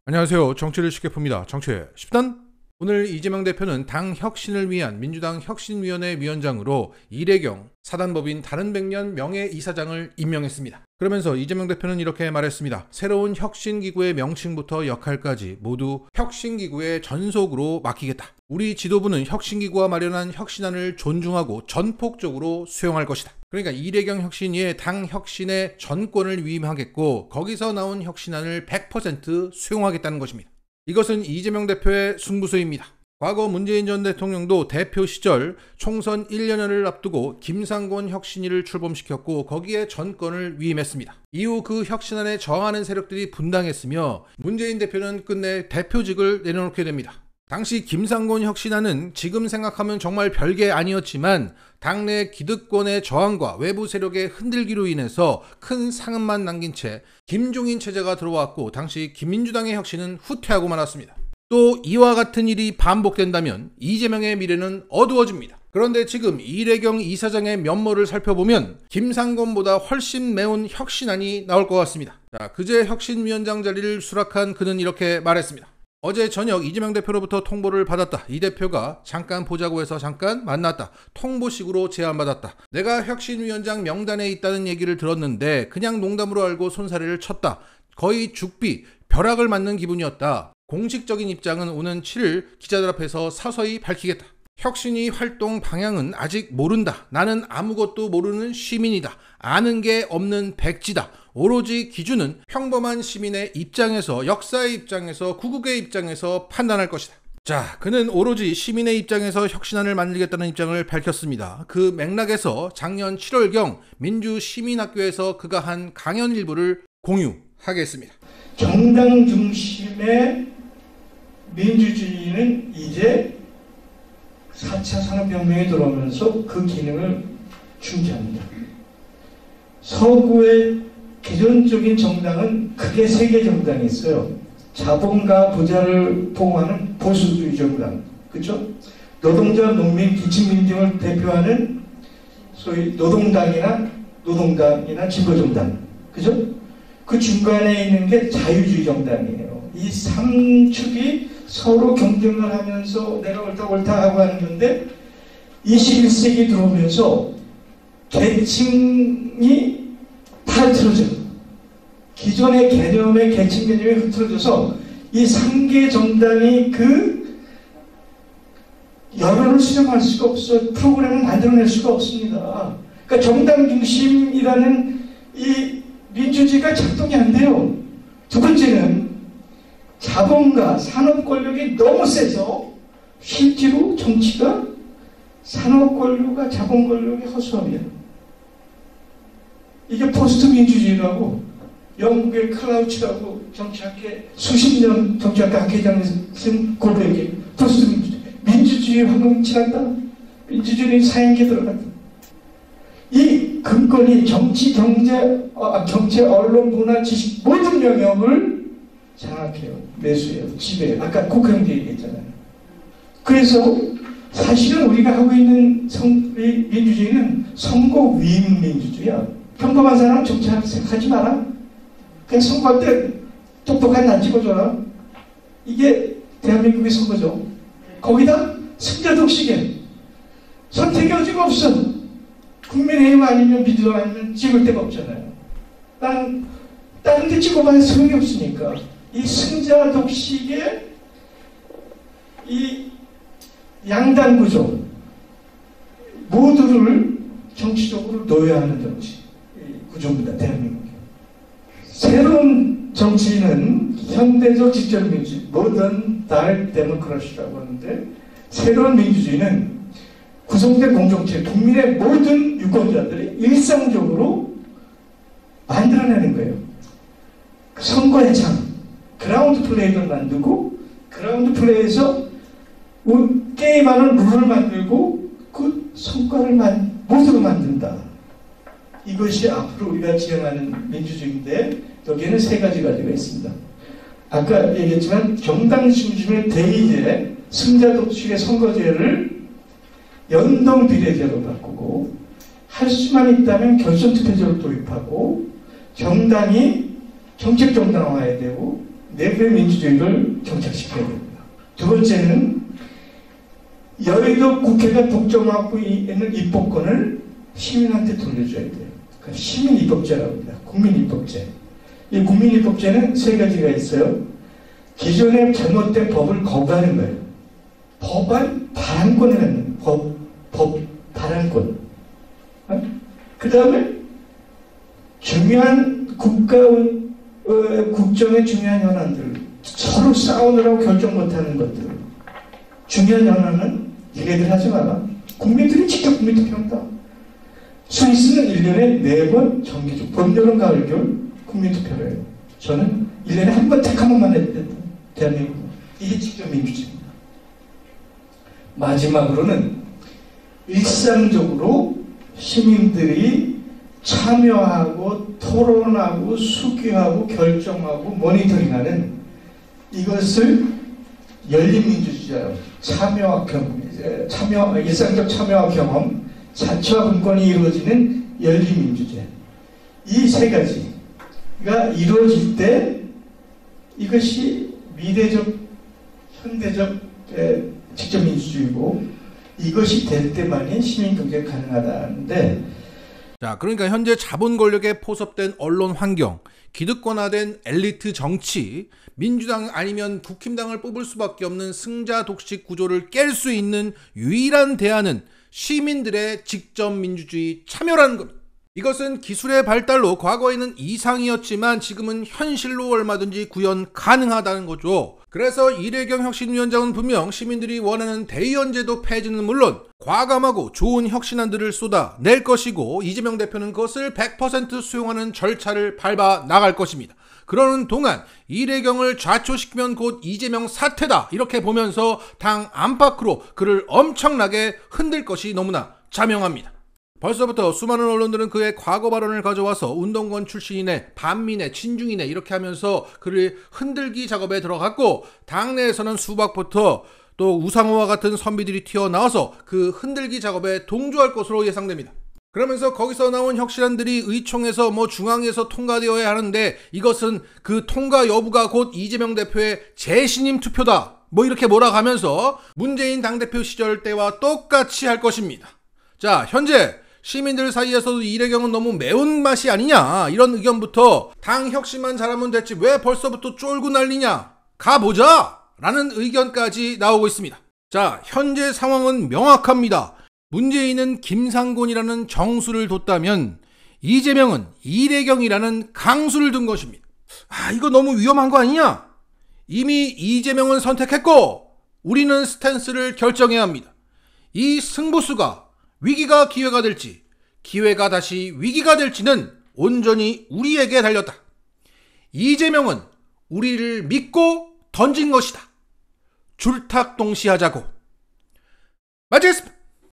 안녕하세요. 정치를 쉽게 풉니다. 정치의 10단. 오늘 이재명 대표는 당 혁신을 위한 민주당 혁신위원회 위원장으로 이래경 사단법인 다른백년 명예이사장을 임명했습니다. 그러면서 이재명 대표는 이렇게 말했습니다. 새로운 혁신기구의 명칭부터 역할까지 모두 혁신기구의 전속으로 맡기겠다. 우리 지도부는 혁신기구가 마련한 혁신안을 존중하고 전폭적으로 수용할 것이다. 그러니까 이래경 혁신위의 당 혁신의 전권을 위임하겠고 거기서 나온 혁신안을 100% 수용하겠다는 것입니다. 이것은 이재명 대표의 승부수입니다. 과거 문재인 전 대통령도 대표 시절 총선 1년여를 앞두고 김상곤 혁신위를 출범시켰고 거기에 전권을 위임했습니다. 이후 그 혁신안에 저항하는 세력들이 분당했으며 문재인 대표는 끝내 대표직을 내려놓게 됩니다. 당시 김상곤 혁신안은 지금 생각하면 정말 별게 아니었지만 당내 기득권의 저항과 외부 세력의 흔들기로 인해서 큰 상흔만 남긴 채 김종인 체제가 들어왔고 당시 김민주당의 혁신은 후퇴하고 말았습니다. 또 이와 같은 일이 반복된다면 이재명의 미래는 어두워집니다. 그런데 지금 이래경 이사장의 면모를 살펴보면 김상곤보다 훨씬 매운 혁신안이 나올 것 같습니다. 그제 혁신위원장 자리를 수락한 그는 이렇게 말했습니다. 어제 저녁 이재명 대표로부터 통보를 받았다. 이 대표가 잠깐 보자고 해서 잠깐 만났다. 통보식으로 제안받았다. 내가 혁신위원장 명단에 있다는 얘기를 들었는데 그냥 농담으로 알고 손사래를 쳤다. 거의 죽비, 벼락을 맞는 기분이었다. 공식적인 입장은 오는 7일 기자들 앞에서 서서히 밝히겠다. 혁신위 활동 방향은 아직 모른다. 나는 아무것도 모르는 시민이다. 아는 게 없는 백지다. 오로지 기준은 평범한 시민의 입장에서, 역사의 입장에서, 구국의 입장에서 판단할 것이다. 자, 그는 오로지 시민의 입장에서 혁신안을 만들겠다는 입장을 밝혔습니다. 그 맥락에서 작년 7월경 민주시민학교에서 그가 한 강연 일부를 공유하겠습니다. 정당 중심의 민주주의는 이제 4차 산업혁명에 들어오면서 그 기능을 중지합니다. 서구의 기존적인 정당은 크게 3개 정당이 있어요. 자본가 부자를 보호하는 보수주의 정당, 그렇죠? 노동자, 농민, 기층민 등을 대표하는 소위 노동당이나 진보정당, 그렇죠? 그 중간에 있는 게 자유주의 정당이에요. 이 3축이 서로 경쟁을 하면서 내가 옳다 하고 하는 건데 21세기 들어오면서 계층이 다 흐트러져요. 기존의 개념의 계층 개념이 흐트러져서 이 3개 정당이 그 여론을 수렴할 수가 없어요. 프로그램을 만들어낼 수가 없습니다. 그러니까 정당 중심이라는 이 민주주의가 작동이 안 돼요. 두 번째는 자본가, 산업 권력이 너무 세서 실제로 정치가 산업 권력과 자본 권력의 허수아비야. 이게 포스트 민주주의라고 영국의 클라우치라고 정치학회 수십 년 정치학회 학회장에 쓴 고백이 포스트 민주주의. 민주주의 황금 지났다. 민주주의는 사행기에 들어갔다. 이 근권이 정치, 경제, 언론, 문화, 지식 모든 영역을 장악해요. 매수해요. 지배해요. 아까 국회의원도 얘기했잖아요. 그래서 사실은 우리가 하고 있는 민주주의는 선거 위임 민주주의야. 평범한 사람 정치하지 마라. 그냥 선거할 때 똑똑한 난 찍어줘라. 이게 대한민국의 선거죠. 거기다 승자독식에 선택의 여지가 없어. 국민의힘 아니면 민주당 아니면 찍을 데가 없잖아요. 다른 데 찍어봐야 소용이 없으니까. 이 승자 독식의 이 양당 구조 모두를 정치적으로 노예하는 정치 구조입니다. 대한민국에. 새로운 정치는 현대적 직접민주주의, 모던 다이렉트 데모크라시라고 하는데 새로운 민주주의는 구성된 공동체, 국민의 모든 유권자들이 일상적으로 만들어내는 거예요. 선거의 장, 그라운드 플레이를 만들고 그라운드 플레이에서 게임하는 룰을 만들고 그 성과를 모두가 만든다. 이것이 앞으로 우리가 지향하는 민주주의인데 여기에는 3가지가 있습니다. 아까 얘기했지만 정당 중심의 대의제, 승자 독식의 선거제를 연동 비례제로 바꾸고 할 수만 있다면 결선 투표제를 도입하고 정당이 정책 정당화해야 되고 내부의 민주주의를 정착시켜야 됩니다. 두 번째는 여의도 국회가 독점하고 있는 입법권을 시민한테 돌려줘야 돼요. 그러니까 시민입법제라고 합니다. 국민입법제. 이 국민입법제는 세 가지가 있어요. 기존의 잘못된 법을 거부하는 거예요. 법안 발안권을 갖는 법 발안권. 그 다음에 중요한 국정의 중요한 현안들, 서로 싸우느라고 결정 못하는 것들, 중요한 현안은 얘네들 하지 마라. 국민들이 직접 국민투표한다. 스위스는 1년에 4번 정기적 봄여름 가을 겨울 국민투표를 해요. 저는 1년에 한 번 딱 한 번만 했다. 대한민국. 이게 직접 민주주의입니다. 마지막으로는 일상적으로 시민들이 참여하고 토론하고 수기하고 결정하고 모니터링하는 이것을 열린민주주의자로 일상적 참여와 경험, 자치와 분권이 이루어지는 열린민주주의. 이 세 가지가 이루어질 때 이것이 미래적, 현대적 직접 민주주의고 이것이 될 때만이 시민경제가 가능하다는데 자, 그러니까 현재 자본 권력에 포섭된 언론 환경, 기득권화된 엘리트 정치, 민주당 아니면 국힘당을 뽑을 수밖에 없는 승자 독식 구조를 깰 수 있는 유일한 대안은 시민들의 직접 민주주의 참여라는 겁니다. 이것은 기술의 발달로 과거에는 이상이었지만 지금은 현실로 얼마든지 구현 가능하다는 거죠. 그래서 이래경 혁신위원장은 분명 시민들이 원하는 대의원제도 폐지는 물론 과감하고 좋은 혁신안들을 쏟아낼 것이고 이재명 대표는 그것을 100% 수용하는 절차를 밟아 나갈 것입니다. 그러는 동안 이래경을 좌초시키면 곧 이재명 사퇴다 이렇게 보면서 당 안팎으로 그를 엄청나게 흔들 것이 너무나 자명합니다. 벌써부터 수많은 언론들은 그의 과거 발언을 가져와서 운동권 출신이네, 반미네, 친중이네 이렇게 하면서 그를 흔들기 작업에 들어갔고 당내에서는 수박부터 또 우상호와 같은 선비들이 튀어나와서 그 흔들기 작업에 동조할 것으로 예상됩니다. 그러면서 거기서 나온 혁신안들이 의총에서 중앙에서 통과되어야 하는데 이것은 그 통과 여부가 곧 이재명 대표의 재신임 투표다 이렇게 몰아가면서 문재인 당대표 시절 때와 똑같이 할 것입니다. 자, 현재 시민들 사이에서도 이래경은 너무 매운맛이 아니냐 이런 의견부터 당 혁신만 잘하면 됐지 왜 벌써부터 쫄고 난리냐 가보자 라는 의견까지 나오고 있습니다. 자, 현재 상황은 명확합니다. 문재인은 김상곤이라는 정수를 뒀다면 이재명은 이래경이라는 강수를 둔 것입니다. 이거 너무 위험한 거 아니냐? 이미 이재명은 선택했고 우리는 스탠스를 결정해야 합니다. 이 승부수가 위기가 기회가 될지 기회가 다시 위기가 될지는 온전히 우리에게 달렸다. 이재명은 우리를 믿고 던진 것이다. 줄탁동시하자고. 마치겠습니다.